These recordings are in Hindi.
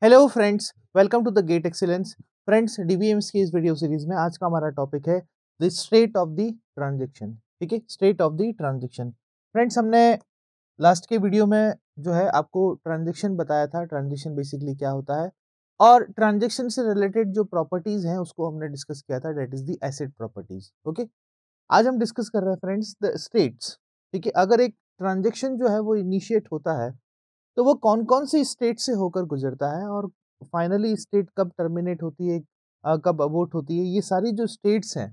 Hello friends, welcome to the gate excellence. Friends, DBMS की इस वीडियो सीरीज में आज का हमारा टॉपिक है the state of the transaction. ठीक है, state of the transaction. Friends, हमने लास्ट के वीडियो में जो है आपको ट्रांजैक्शन बताया था, ट्रांजैक्शन बेसिकली क्या होता है, और ट्रांजैक्शन से रिलेटेड जो प्रॉपर्टीज हैं उसको हमने डिस्कस किया था, that is the ACID properties. Okay, आज हम डिस्कस कर रहे हैं फ्रेंड्स द स्टेट्स। ठीक है, अगर एक ट्रांजैक्शन जो है वो इनिशिएट होता है तो वो कौन कौन सी स्टेट से होकर गुजरता है और फाइनली स्टेट कब टर्मिनेट होती है, कब अबोर्ट होती है, ये सारी जो स्टेट्स हैं,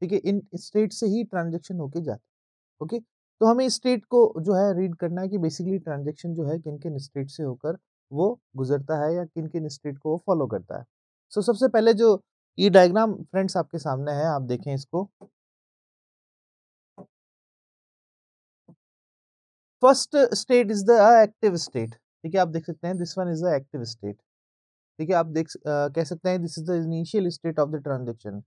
ठीक है, इन स्टेट से ही ट्रांजैक्शन होके जाता है। ओके, तो हमें स्टेट को जो है रीड करना है कि बेसिकली ट्रांजैक्शन जो है किन किन स्टेट से होकर वो गुजरता है या किन किन स्टेट को वो फॉलो करता है। सो सबसे पहले जो ये डायग्राम फ्रेंड्स आपके सामने है, आप देखें इसको। First state is the active state. ठीक है, आप देख सकते हैं this one is the active state. ठीक है, आप कह सकते हैं this is the initial state of the transaction.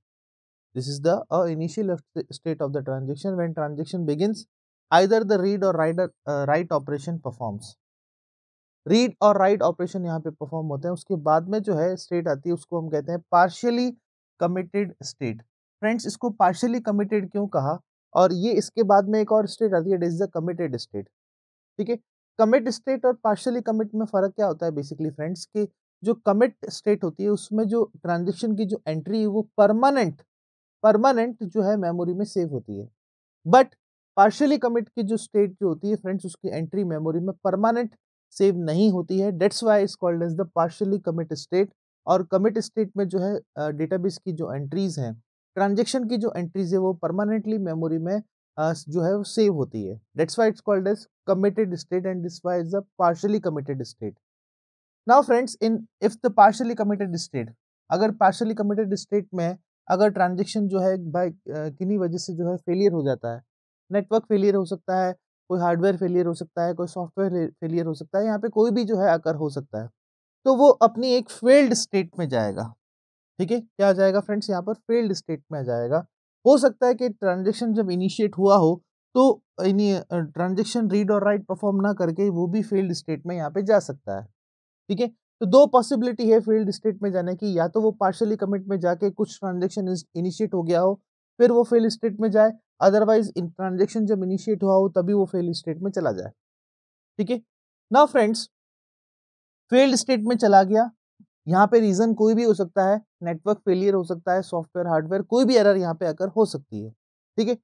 This is the initial state of the transaction when transaction begins, either the read और राइट ऑपरेशन परफॉर्म्स। रीड और राइट ऑपरेशन यहाँ पे परफॉर्म होते हैं, उसके बाद में जो है स्टेट आती है, उसको हम कहते हैं पार्शियली कमिटेड स्टेट। फ्रेंड्स, इसको पार्शियली कमिटेड क्यों कहा, और ये इसके बाद में एक और स्टेट आती है, it is the committed state. ठीक है, कमिट स्टेट और पार्शियली कमिट में फर्क क्या होता है बेसिकली फ्रेंड्स, कि जो कमिट स्टेट होती है उसमें जो ट्रांजेक्शन की जो एंट्री है वो परमानेंट परमानेंट जो है मेमोरी में सेव होती है। बट पार्शियली कमिट की जो स्टेट जो होती है फ्रेंड्स, उसकी एंट्री मेमोरी में परमानेंट सेव नहीं होती है। That's why is called as the partially commit state. और कमिट स्टेट में जो है डेटाबेस की जो एंट्रीज हैं, ट्रांजेक्शन की जो एंट्रीज है वो परमानेंटली मेमोरी में जो है वो सेव होती है। That's why it's called as committed state and this why is the partially committed state. Now friends, in if the partially committed state, अगर पार्शियली कमिटेड स्टेट में अगर ट्रांजेक्शन जो है बाय किन्हीं वजह से जो है फेलियर हो जाता है, नेटवर्क फेलियर हो सकता है, कोई हार्डवेयर फेलियर हो सकता है, कोई सॉफ्टवेयर फेलियर हो सकता है, यहाँ पे कोई भी जो है अकर हो सकता है, तो वो अपनी एक फेल्ड स्टेट में जाएगा। ठीक है, क्या आ जाएगा फ्रेंड्स, यहाँ पर फेल्ड स्टेट में आ जाएगा। हो सकता है कि ट्रांजेक्शन जब इनिशिएट हुआ हो तो ट्रांजेक्शन रीड और राइट परफॉर्म ना करके वो भी फेल्ड स्टेट में यहाँ पे जा सकता है। ठीक है, तो दो पॉसिबिलिटी है फेल्ड स्टेट में जाने की, या तो वो पार्शियली कमिट में जाके कुछ ट्रांजेक्शन इनिशिएट हो गया हो फिर वो फेल स्टेट में जाए, अदरवाइज इन ट्रांजेक्शन जब इनिशिएट हुआ हो तभी वो फेल स्टेट में चला जाए। ठीक है, नाउ फ्रेंड्स, फेल्ड स्टेट में चला गया, यहाँ पे रीजन कोई भी हो सकता है, नेटवर्क फेलियर हो सकता है, सॉफ्टवेयर हार्डवेयर कोई भी एरर यहाँ पे अगर हो सकती है। ठीक है,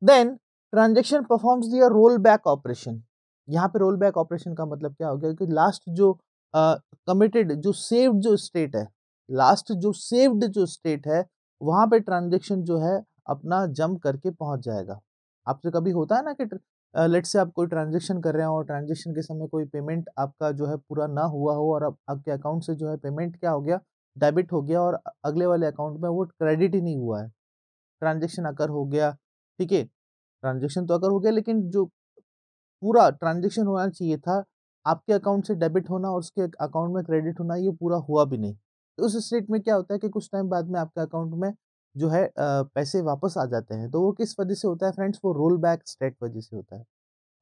देन ट्रांजेक्शन परफॉर्म्स दियर रोल बैक ऑपरेशन। यहाँ पे रोल बैक ऑपरेशन का मतलब क्या हो गया कि लास्ट जो कमिटेड जो सेव्ड जो स्टेट है, लास्ट जो सेव्ड जो स्टेट है वहां पे ट्रांजेक्शन जो है अपना जंप करके पहुंच जाएगा। आपसे कभी होता है ना कि लेट से आप कोई ट्रांजेक्शन कर रहे हो और ट्रांजेक्शन के समय कोई पेमेंट आपका जो है पूरा ना हुआ हो और अब आपके अकाउंट से जो है पेमेंट क्या हो गया, डेबिट हो गया, और अगले वाले अकाउंट में वो क्रेडिट ही नहीं हुआ है, ट्रांजेक्शन अकर हो गया। ठीक है, ट्रांजेक्शन तो अगर हो गया लेकिन जो पूरा ट्रांजेक्शन होना चाहिए था, आपके अकाउंट से डेबिट होना और उसके अकाउंट में क्रेडिट होना, ये पूरा हुआ भी नहीं। तो उस स्टेट में क्या होता है कि कुछ टाइम बाद में आपके अकाउंट में जो है पैसे वापस आ जाते हैं। तो वो किस वजह से होता है फ्रेंड्स, वो रोल बैक स्टेट वजह से होता है।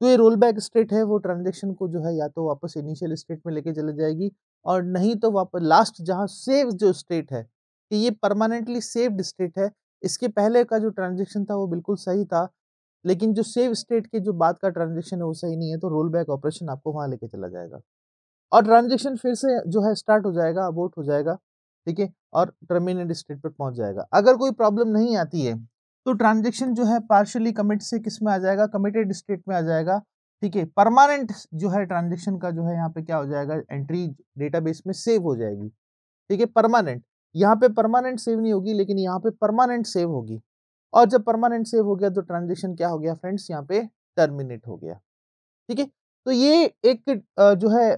तो ये रोल बैक स्टेट है वो ट्रांजेक्शन को जो है या तो वापस इनिशियल स्टेट में लेके चले जाएगी, और नहीं तो वापस लास्ट जहाँ सेव जो स्टेट है, कि ये परमानेंटली सेव्ड स्टेट है, इसके पहले का जो ट्रांजेक्शन था वो बिल्कुल सही था, लेकिन जो सेव स्टेट के जो बाद का ट्रांजेक्शन है वो सही नहीं है, तो रोल बैक ऑपरेशन आपको वहां लेके चला जाएगा और ट्रांजेक्शन फिर से जो है स्टार्ट हो जाएगा, अबोर्ट हो जाएगा। ठीक है, और टर्मिनेट स्टेट पर पहुंच जाएगा। अगर कोई प्रॉब्लम नहीं आती है तो ट्रांजेक्शन जो है पार्शियली कमिट से किस में आ जाएगा, कमिटेड स्टेट में आ जाएगा। ठीक है, परमानेंट जो है ट्रांजेक्शन का जो है यहाँ पे क्या हो जाएगा, एंट्री डेटाबेस में सेव हो जाएगी। ठीक है, परमानेंट, यहाँ पे परमानेंट सेव नहीं होगी लेकिन यहाँ पे परमानेंट सेव होगी, और जब परमानेंट सेव हो गया तो ट्रांजेक्शन क्या हो गया फ्रेंड्स, यहाँ पे टर्मिनेट हो गया। ठीक है, तो ये एक जो है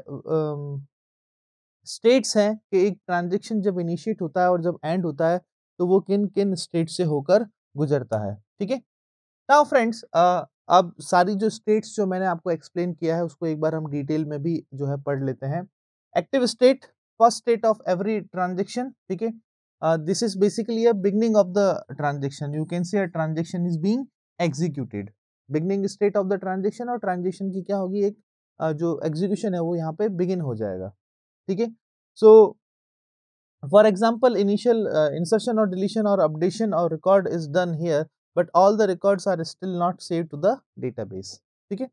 स्टेट्स हैं कि एक ट्रांजेक्शन जब इनिशिएट होता है और जब एंड होता है तो वो किन किन स्टेट से होकर गुजरता है। ठीक है, नाउ फ्रेंड्स, अब सारी जो स्टेट्स जो मैंने आपको एक्सप्लेन किया है उसको एक बार हम डिटेल में भी जो है पढ़ लेते हैं। Active state, first state of every transaction. ठीक है, this is basically a beginning of the transaction, you can say a transaction is being executed. Beginning state of the transaction, और ट्रांजेक्शन की क्या होगी, एक जो एग्जीक्यूशन है वो यहाँ पे बिगिन हो जाएगा। ठीक है, So for example, initial insertion or deletion or updation or record is done here, but all the records are still not saved to the database. ठीक है,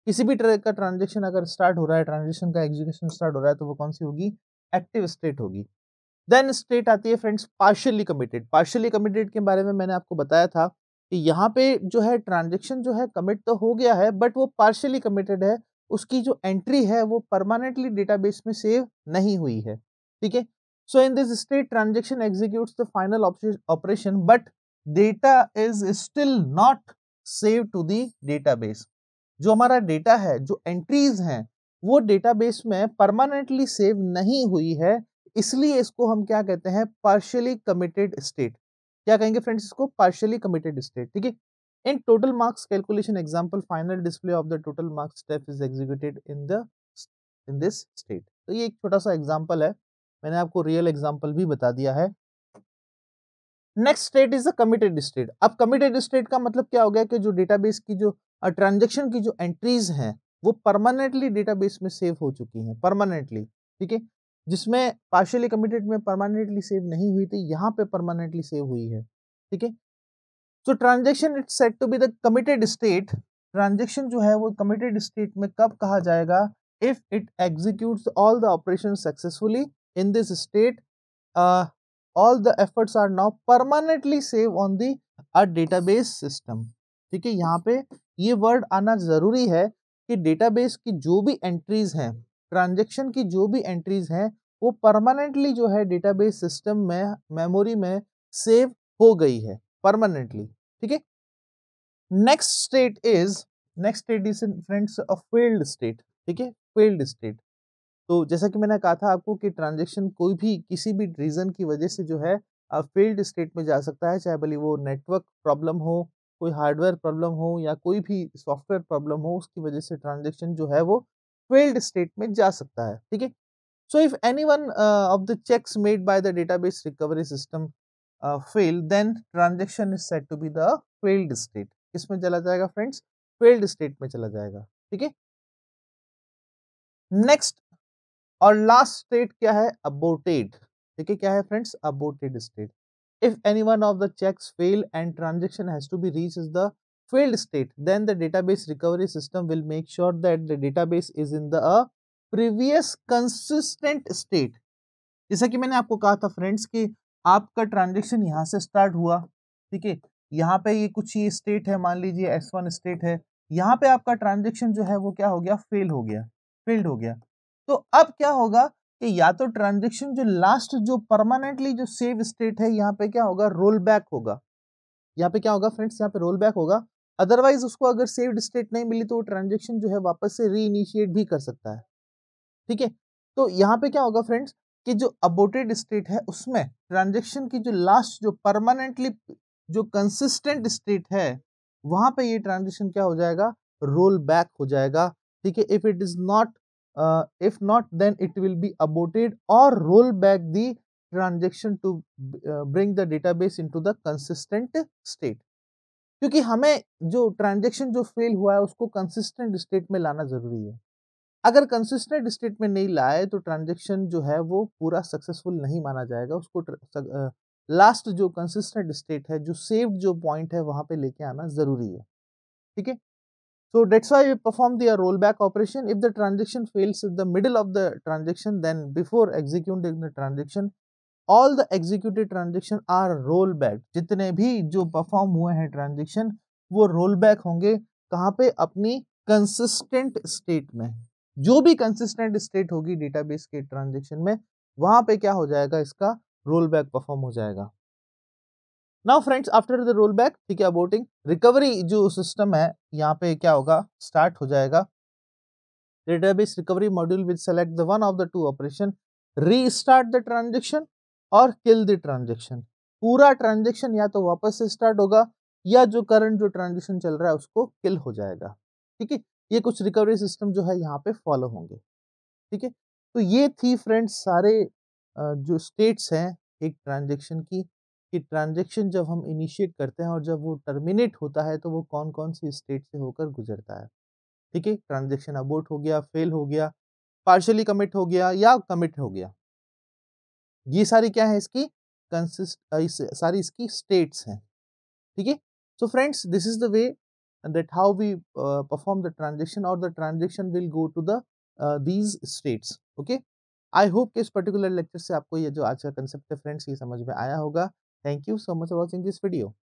किसी भी तरह का ट्रांजेक्शन अगर स्टार्ट हो रहा है, ट्रांजेक्शन का एग्जीक्यूशन स्टार्ट हो रहा है, तो वो कौन सी होगी? एक्टिव स्टेट होगी। देन स्टेट आती है friends partially committed. Partially committed के बारे में मैंने आपको बताया था कि यहाँ पे जो है ट्रांजेक्शन जो है कमिट तो हो गया है, बट वो पार्शियली कमिटेड है, उसकी जो एंट्री है वो परमानेंटली डेटाबेस में सेव नहीं हुई है। ठीक है, so in this state transaction executes the final operation but data is still not save to the database. जो हमारा डेटा है, जो एंट्रीज हैं, वो डेटाबेस में परमानेंटली सेव नहीं हुई है, इसलिए इसको हम क्या कहते हैं? Partially committed state. क्या कहेंगे फ्रेंड्स? इसको पार्शियली कमिटेड स्टेट। ठीक है, in total marks calculation example final display of the total marks step is executed in this state. तो ये एक छोटा सा एग्जांपल है, मैंने आपको रियल एग्जांपल भी बता दिया है। Next state is the committed state. अब कमिटेड स्टेट का मतलब क्या हो गया कि जो डेटाबेस की जो ट्रांजैक्शन की जो एंट्रीज हैं वो परमानेंटली डेटाबेस में सेव हो चुकी हैं, परमानेंटली। ठीक है, जिसमें पार्शियली कमिटेड में परमानेंटली सेव नहीं हुई थी, यहाँ पे परमानेंटली सेव हुई है। ठीक है, so transaction it's said to be the committed state. Transaction जो है वो कमिटेड स्टेट में कब कहा जाएगा? If it executes all the operation successfully in this state, all the efforts are now permanently saved on the database system। ठीक है, यहाँ पे ये वर्ड आना जरूरी है कि डेटाबेस की जो भी एंट्रीज हैं, ट्रांजैक्शन की जो भी एंट्रीज हैं, वो परमानेंटली जो है डेटाबेस सिस्टम में, मेमोरी में सेव हो गई है परमानेंटली। ठीक है, next state is friends a failed state. ठीक है, फेल्ड स्टेट। तो जैसा कि मैंने कहा था आपको कि ट्रांजैक्शन कोई भी किसी भी रीजन की वजह से जो है फेल्ड स्टेट में जा सकता है, चाहे भले वो नेटवर्क प्रॉब्लम हो, कोई हार्डवेयर प्रॉब्लम हो, या कोई भी सॉफ्टवेयर प्रॉब्लम हो, उसकी वजह से ट्रांजैक्शन जो है वो फेल्ड स्टेट में जा सकता है। ठीक है, so if any one of the checks made by the database recovery system fail, then transaction is said to be the failed state. किसमें चला जाएगा फ्रेंड्स? फेल्ड स्टेट में चला जाएगा। ठीक है, नेक्स्ट और लास्ट स्टेट क्या है? अबोर्टेड। ठीक है, क्या है friends? Aborted state. If any one of the checks fail and transaction has to be reach is the failed state, then the database recovery system will make sure that the database is in the previous consistent state। जैसा कि मैंने आपको कहा था फ्रेंड्स कि आपका ट्रांजेक्शन यहाँ से स्टार्ट हुआ। ठीक है, यहाँ पे ये कुछ ये स्टेट है, मान लीजिए S1 स्टेट है, यहाँ पे आपका ट्रांजेक्शन जो है वो क्या हो गया? फेल हो गया, फेल्ड हो गया। तो अब क्या होगा कि या तो ट्रांजेक्शन जो लास्ट जो परमानेंटली जो सेव स्टेट है, यहाँ पे क्या होगा? रोल बैक होगा। यहाँ पे क्या होगा फ्रेंड्स? यहाँ पे रोल बैक होगा। अदरवाइज उसको अगर सेव्ड स्टेट नहीं मिली तो वो ट्रांजेक्शन जो है वापस से रीइनिशिएट भी कर सकता है। ठीक है, तो यहाँ पे क्या होगा फ्रेंड्स कि जो अबोर्टेड स्टेट है उसमें ट्रांजेक्शन की जो लास्ट जो परमानेंटली जो कंसिस्टेंट स्टेट है, वहां पे ये ट्रांजेक्शन क्या हो जाएगा? रोल बैक हो जाएगा। ठीक है, if it is not, if not then it will be aborted or roll back the transaction to bring the database into the consistent state। क्योंकि हमें जो ट्रांजेक्शन जो फेल हुआ है उसको कंसिस्टेंट स्टेट में लाना जरूरी है। अगर कंसिस्टेंट स्टेट में नहीं लाए तो ट्रांजेक्शन जो है वो पूरा सक्सेसफुल नहीं माना जाएगा। उसको लास्ट जो कंसिस्टेंट स्टेट है, जो सेव्ड जो पॉइंट है, वहां पे लेके आना जरूरी है। ठीक है, so that's why we perform the rollback operation if the transaction fails in the middle of the transaction, then before executing the transaction all the executed transaction are rollback। जितने भी जो परफॉर्म हुए हैं ट्रांजेक्शन वो रोल बैक होंगे कहाँ पे? अपनी कंसिस्टेंट स्टेट में। जो भी कंसिस्टेंट स्टेट होगी डेटाबेस के ट्रांजेक्शन में, वहां पे क्या हो जाएगा? इसका रोल बैक परफॉर्म हो जाएगा। Now friends after the roll back, ठीक है, अबोर्टिंग रिकवरी जो सिस्टम है यहाँ पे क्या होगा? स्टार्ट हो जाएगा। Database recovery module will select the one of the two operation, restart the transaction और किल द ट्रांजेक्शन। पूरा ट्रांजेक्शन या तो वापस से स्टार्ट होगा या जो करंट जो ट्रांजेक्शन चल रहा है उसको किल हो जाएगा। ठीक है, ये कुछ रिकवरी सिस्टम जो है यहाँ पे फॉलो होंगे। ठीक है, तो ये थी फ्रेंड्स सारे जो स्टेट्स हैं एक ट्रांजेक्शन की, कि ट्रांजेक्शन जब हम इनिशिएट करते हैं और जब वो टर्मिनेट होता है तो वो कौन कौन सी स्टेट से होकर गुजरता है। ठीक है, ट्रांजेक्शन अबोर्ट हो गया, फेल हो गया, पार्शियली कमिट हो गया या कमिट हो गया। ये सारी क्या है इसकी सारी इसकी स्टेट्स हैं, ठीक है। So friends, this is the way that how we perform the transaction, or the transaction will go to the these states, okay। I hope कि इस पर्टिकुलर लेक्चर से आपको ये जो आज का कंसेप्ट है फ्रेंड्स, ये समझ में आया होगा। Thank you so much for watching this video.